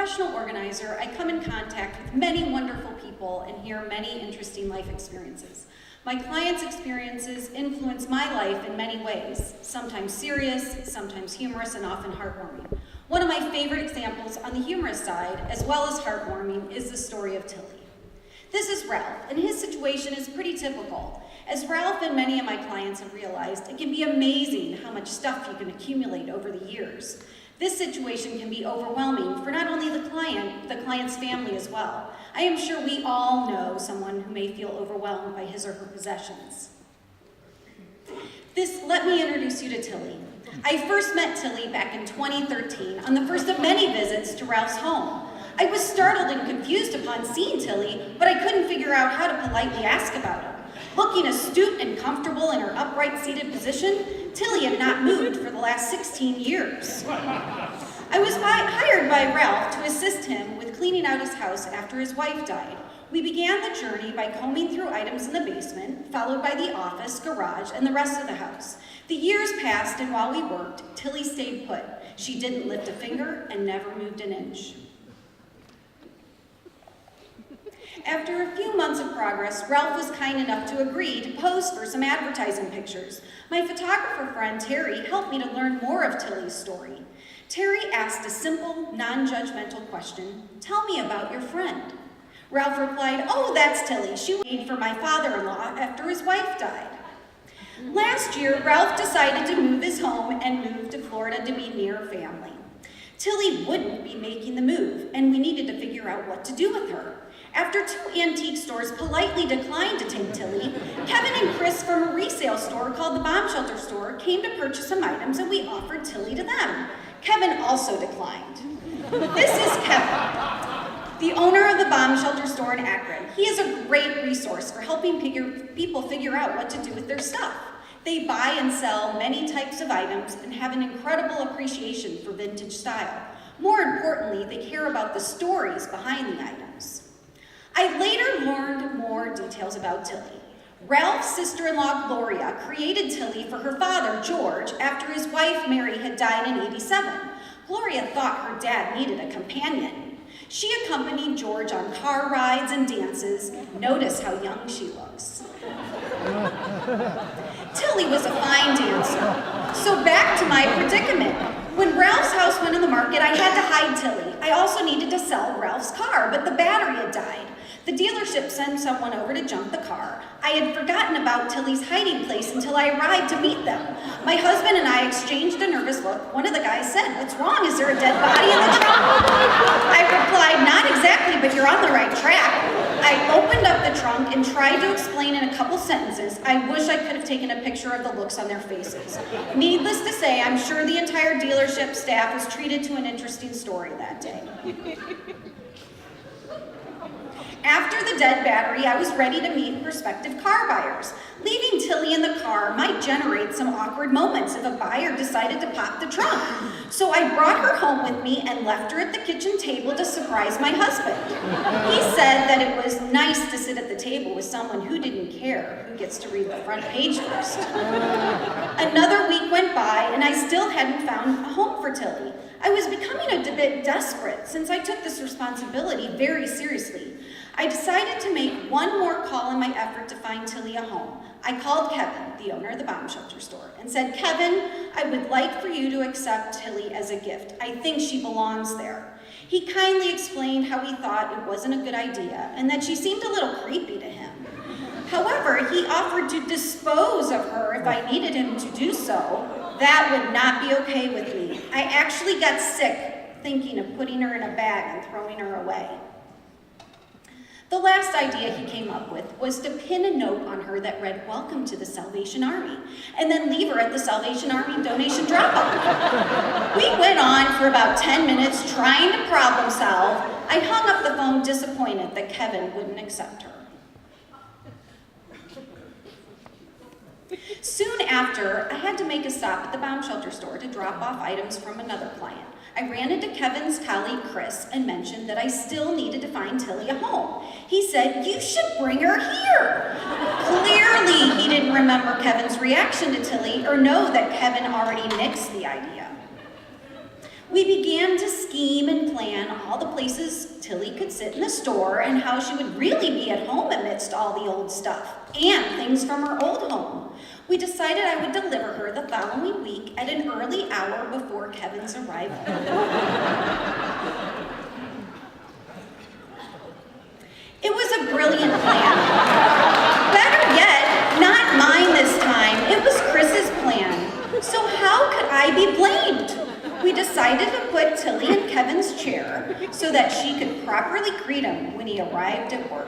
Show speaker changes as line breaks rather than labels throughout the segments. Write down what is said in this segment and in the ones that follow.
professional organizer, I come in contact with many wonderful people and hear many interesting life experiences. My clients' experiences influence my life in many ways, sometimes serious, sometimes humorous, and often heartwarming. One of my favorite examples on the humorous side, as well as heartwarming, is the story of Tilly. This is Ralph, and his situation is pretty typical. As Ralph and many of my clients have realized, it can be amazing how much stuff you can accumulate over the years. This situation can be overwhelming for not only the client's family as well. I am sure we all know someone who may feel overwhelmed by his or her possessions. Let me introduce you to Tilly. I first met Tilly back in 2013 on the first of many visits to Ralph's home. I was startled and confused upon seeing Tilly, but I couldn't figure out how to politely ask about him. Looking astute and comfortable in her upright seated position, Tilly had not moved for the last 16 years. I was hired by Ralph to assist him with cleaning out his house after his wife died. We began the journey by combing through items in the basement, followed by the office, garage, and the rest of the house. The years passed, and while we worked, Tilly stayed put. She didn't lift a finger and never moved an inch. After a few months of progress, Ralph was kind enough to agree to pose for some advertising pictures. My photographer friend, Terry, helped me to learn more of Tilly's story. Terry asked a simple, non-judgmental question, "Tell me about your friend." Ralph replied, "Oh, that's Tilly. She paid for my father-in-law after his wife died." Last year, Ralph decided to move his home and move to Florida to be near family. Tilly wouldn't be making the move, and we needed to figure out what to do with her. After two antique stores politely declined to take Tilly, Kevin and Chris from a resale store called the Bomb Shelter Store came to purchase some items, and we offered Tilly to them. Kevin also declined. This is Kevin, the owner of the Bomb Shelter Store in Akron. He is a great resource for helping people figure out what to do with their stuff. They buy and sell many types of items and have an incredible appreciation for vintage style. More importantly, they care about the stories behind the items. I later learned more details about Tilly. Ralph's sister-in-law, Gloria, created Tilly for her father, George, after his wife, Mary, had died in '87. Gloria thought her dad needed a companion. She accompanied George on car rides and dances. Notice how young she looks. Tilly was a fine dancer. So back to my predicament. When Ralph's house went on the market, I had to hide Tilly. I also needed to sell Ralph's car, but the battery had died. The dealership sent someone over to jump the car. I had forgotten about Tilly's hiding place until I arrived to meet them. My husband and I exchanged a nervous look. One of the guys said, "What's wrong? Is there a dead body in the trunk?" I replied, "Not exactly, but you're on the right track." I opened up the trunk and tried to explain in a couple sentences. I wish I could have taken a picture of the looks on their faces. Needless to say, I'm sure the entire dealership staff was treated to an interesting story that day. After the dead battery, I was ready to meet prospective car buyers. Leaving Tilly in the car might generate some awkward moments if a buyer decided to pop the trunk. So I brought her home with me and left her at the kitchen table to surprise my husband. He said that it was nice to sit at the table with someone who didn't care who gets to read the front page first. Another week went by and I still hadn't found a home for Tilly. I was becoming a bit desperate since I took this responsibility very seriously. I decided to make one more call in my effort to find Tilly a home. I called Kevin, the owner of the Bomb Shelter Store, and said, "Kevin, I would like for you to accept Tilly as a gift. I think she belongs there." He kindly explained how he thought it wasn't a good idea and that she seemed a little creepy to him. However, he offered to dispose of her if I needed him to do so. That would not be okay with me. I actually got sick thinking of putting her in a bag and throwing her away. The last idea he came up with was to pin a note on her that read, "Welcome to the Salvation Army," and then leave her at the Salvation Army donation drop-off. We went on for about 10 minutes trying to problem solve. I hung up the phone disappointed that Kevin wouldn't accept her. Soon after, I had to make a stop at the Bomb Shelter Store to drop off items from another client. I ran into Kevin's colleague, Chris, and mentioned that I still needed to find Tilly a home. He said, "You should bring her here." Clearly, he didn't remember Kevin's reaction to Tilly or know that Kevin already nixed the idea. We began to scheme and brilliant plan all the places Tilly could sit in the store and how she would really be at home amidst all the old stuff and things from her old home. We decided I would deliver her the following week at an early hour before Kevin's arrival. It was a brilliant plan. Better yet, not mine this time. It was Chris's plan. So how could I be blamed? We decided to put Tilly in Kevin's chair so that she could properly greet him when he arrived at work.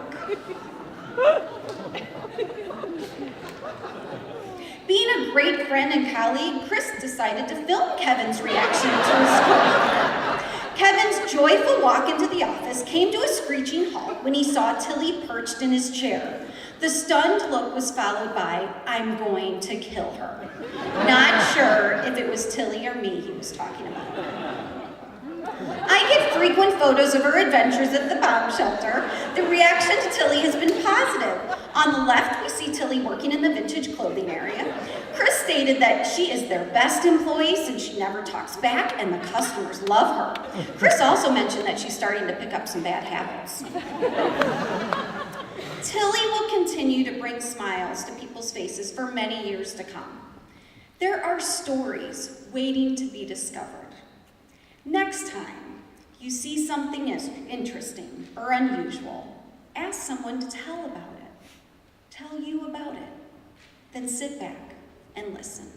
Being a great friend and colleague, Chris decided to film Kevin's reaction to his school. Kevin's joyful walk into the office came to a screeching halt when he saw Tilly perched in his chair. The stunned look was followed by, "I'm going to kill her." Not sure if it was Tilly or me he was talking about. I get frequent photos of her adventures at the bomb shelter. The reaction to Tilly has been positive. On the left, we see Tilly working in the vintage clothing area. Chris stated that she is their best employee since she never talks back and the customers love her. Chris also mentioned that she's starting to pick up some bad habits. Tilly will continue to bring smiles to people's faces for many years to come. There are stories waiting to be discovered. Next time you see something interesting or unusual, ask someone to tell you about it. Then sit back and listen.